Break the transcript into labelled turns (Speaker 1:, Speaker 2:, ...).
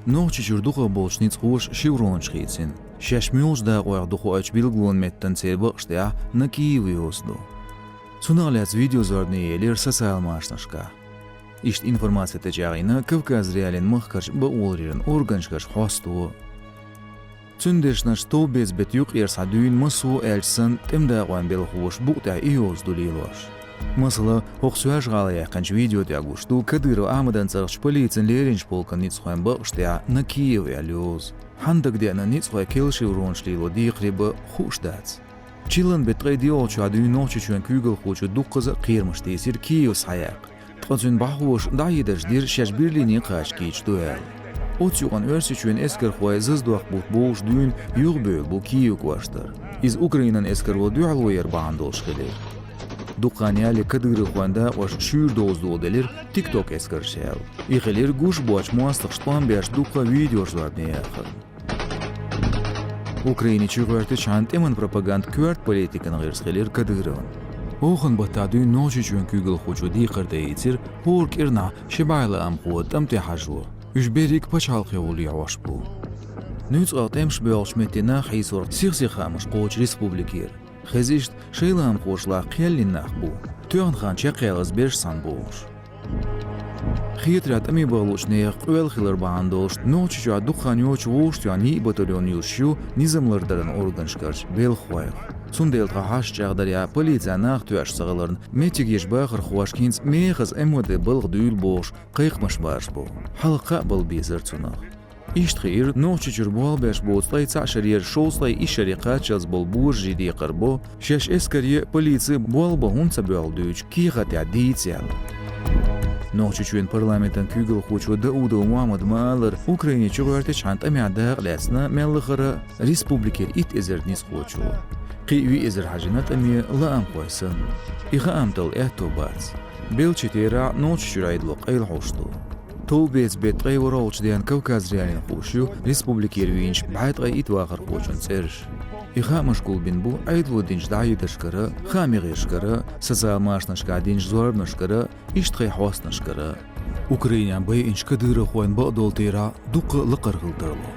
Speaker 1: Noch ducha bolschnitz roos Chevron schrietsin. 6 miljoen dagen ducha uit bilgloon met ten zeerbachstea na Kiev-Oslo. Цуналец видеозордные социал машнашка. Ишт информация течарина Кавказ реален махкарч баулрирен органшкаш хосту. Цундешна что без бетюк ерсадуин масу эльсан темдагуан белхуш букта иоз дулилош. Масала хохсуаш галая канч видео тягушту Кадыров Ахмадан царч полицин леринч полкан ницхуан бахштя на Киев ялюз. Хандак дена ницхуа келши уроншлило дихриба хушдац. Чилан бетрейдио чуадуи ночи чуан кюгел хочу дукказа қирмышти сир Киев саяк. Тқазун бахуш дайдаш дир шаш бирлини қашкич дуэл. Отюган өрси чуан эскер хуай зыздуақ бут боуш дуин юғбөл бу Киев куаштар. Из Украинан эскер во дуалуер баандолш хилер. Дуканяли Кадыров хуанда ваш шүр доздуоделер TikTok эскер шел. Ихелер гуш боч муастық штуан бяш дука видеошларны яхыр. Украине чугуарты чант эман пропаганд кюарт политикан гырсхелер Кадырован. Охын батадуй ночи чуан кюгел хочу дихарда эйтир хорк ирна шибайла амхуат амтихажу. Ушберик пачалхи ули яваш бу. Нюц алтемш беалшметина хейсор сихсихамыш коч республикер. Хезишт шейлам хошлах қиялин нахбу. Туян хан чақиялыз берш сан боуш. Хитрат ами балушнех уэл хилер баандолш ночи чуа дукхан йоч вош туяни батальон юшу низамлардаран органшкарч бел хуайх. Сунделтға хаш чағдаря полиция нах туяш сағыларын метик ешбақыр хуашкинц мейхыз эмоде былғы дүйіл бош қиқмыш барш бо. Халыққа бұл безір цунах. Иштхир ночи чурбуал беш боцлай цашарьер шоуслай и шарикат час бол буржи ди қарбо шеш эскарье полиции буал бахунца буалдуч киғат ядийцял. Ночи чуен парламентан кюгел хочу Дауда Муаммад Маалар Украине чугуарте чант амядақ лесна меллыхара республикер ит эзердниз хочу. Қиви эзер хажинат ами лаам қойсын. Иға амтал эхто барц. Бел четера ночи чурайдлық айл хошту. Тол бец бет ғайваралч диян Кавказ реалин хошу республикер винч байтғай итвағыр хочун церш. Иға машкул бин бу айдлу динч дайдашкара, хамиғешкара, социалмашнашка динч зорбнашкара, иштғай хоснашкара. Украинян бай инч Кадыров хуан баъдол тера дуқы лықыр ғылдырлу.